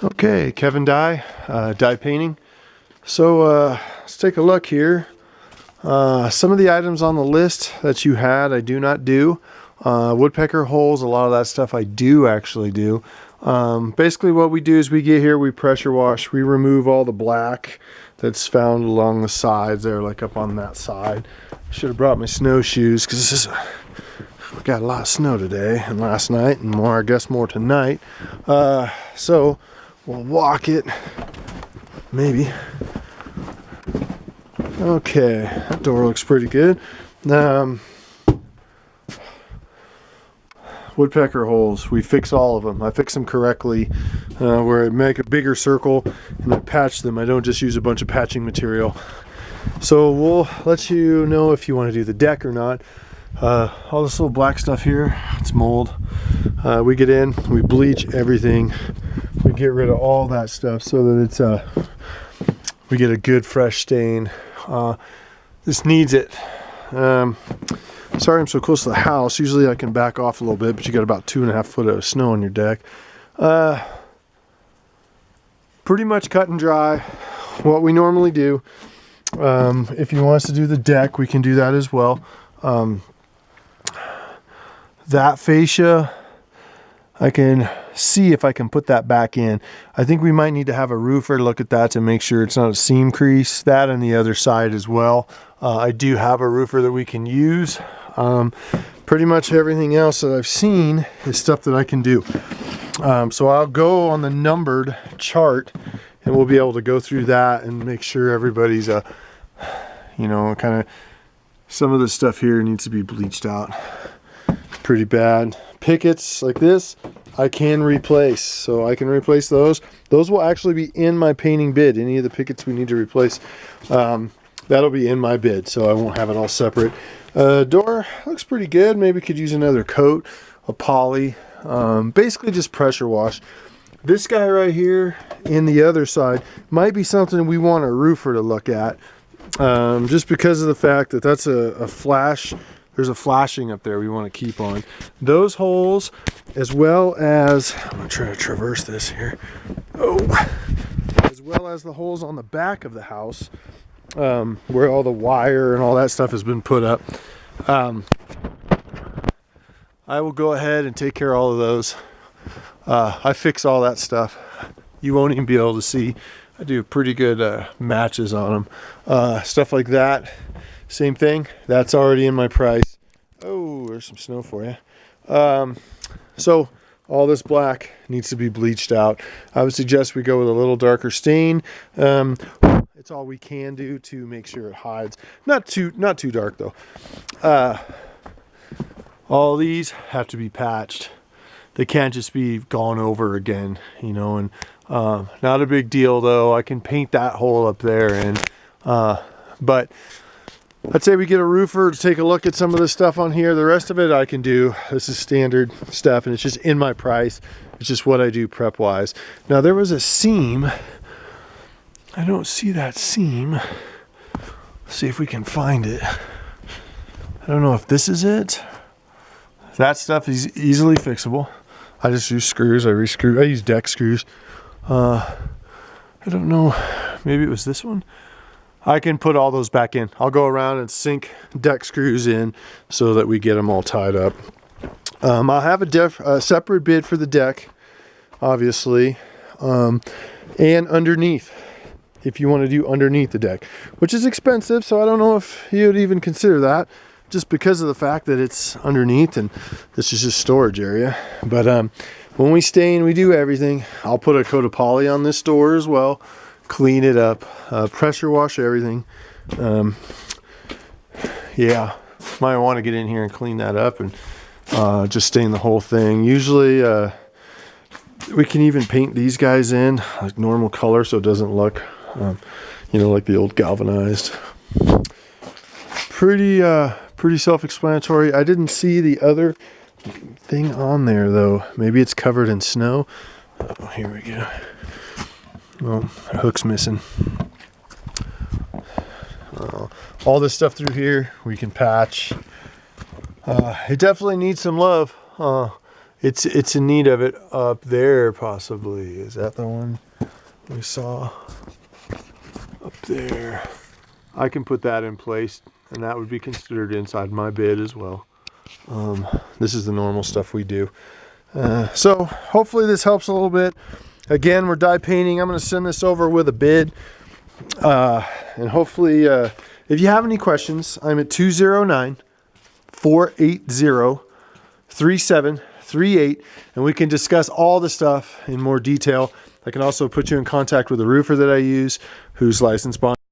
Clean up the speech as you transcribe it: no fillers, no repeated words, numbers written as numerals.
Okay, Kevin Dye, dye painting. So let's take a look here. Some of the items on the list that you had, I do not do. Woodpecker holes, a lot of that stuff I do actually do. Basically what we do is we get here, we pressure wash, we remove all the black that's found along the sides there, like up on that side. Should have brought my snowshoes because we got a lot of snow today and last night, and more, I guess more tonight. So we'll walk it, maybe. Okay, that door looks pretty good. Woodpecker holes, we fix all of them. I fix them correctly, where I make a bigger circle and I patch them. I don't just use a bunch of patching material. So we'll let you know if you want to do the deck or not. All this little black stuff here, it's mold. We get in, we bleach everything. We get rid of all that stuff so that it's we get a good fresh stain. This needs it. Sorry I'm so close to the house. Usually I can back off a little bit, but you got about 2.5 foot of snow on your deck. Pretty much cut and dry what we normally do. If you want us to do the deck, we can do that as well. That fascia, I can see if I can put that back in. I think we might need to have a roofer look at that to make sure it's not a seam crease. That and the other side as well. I do have a roofer that we can use. Pretty much everything else that I've seen is stuff that I can do. So I'll go on the numbered chart and we'll be able to go through that and make sure everybody's, you know, kind of, some of the stuff here needs to be bleached out pretty bad. Pickets like this, I can replace. So I can replace those. Those will actually be in my painting bid. Any of the pickets we need to replace, that'll be in my bid. So I won't have it all separate. Door looks pretty good. Maybe could use another coat, a poly. Basically just pressure wash. This guy right here in the other side might be something we want a roofer to look at. Just because of the fact that that's a flash. There's a flashing up there we want to keep on. Those holes, as well as, I'm going to try to traverse this here. Oh, as well as the holes on the back of the house, where all the wire and all that stuff has been put up. I will go ahead and take care of all of those. I fix all that stuff. You won't even be able to see. I do pretty good matches on them. Stuff like that, same thing. That's already in my price. Oh, there's some snow for you. So all this black needs to be bleached out. I would suggest we go with a little darker stain. It's all we can do to make sure it hides. Not too dark though. All these have to be patched. They can't just be gone over again, you know, and not a big deal though. I can paint that hole up there, and but I'd say we get a roofer to take a look at some of the stuff on here. The rest of it I can do. This is standard stuff and it's just in my price. It's just what I do prep wise. Now there was a seam. I don't see that seam. Let's see if we can find it. I don't know if this is it. That stuff is easily fixable. I just use screws. I re-screw. I use deck screws. I don't know. Maybe it was this one. I can put all those back in. I'll go around and sink deck screws in so that we get them all tied up. I'll have a separate bid for the deck, obviously, and underneath, if you want to do underneath the deck, which is expensive. So I don't know if you would even consider that, just because of the fact that it's underneath and this is just storage area. But when we stain, we do everything. I'll put a coat of poly on this door as well. Clean it up, pressure wash everything. Yeah, might want to get in here and clean that up and just stain the whole thing. Usually we can even paint these guys in like normal color so it doesn't look you know, like the old galvanized. Pretty self-explanatory. I didn't see the other thing on there though. Maybe it's covered in snow. Oh, here we go. Well, the hook's missing. All this stuff through here we can patch. It definitely needs some love. It's in need of it up there, possibly. Is that the one we saw up there? I can put that in place, and that would be considered inside my bid as well. This is the normal stuff we do. So hopefully this helps a little bit. Again, we're dye painting. I'm going to send this over with a bid. And hopefully, if you have any questions, I'm at 209-480-3738, and we can discuss all the stuff in more detail. I can also put you in contact with a roofer that I use who's licensed by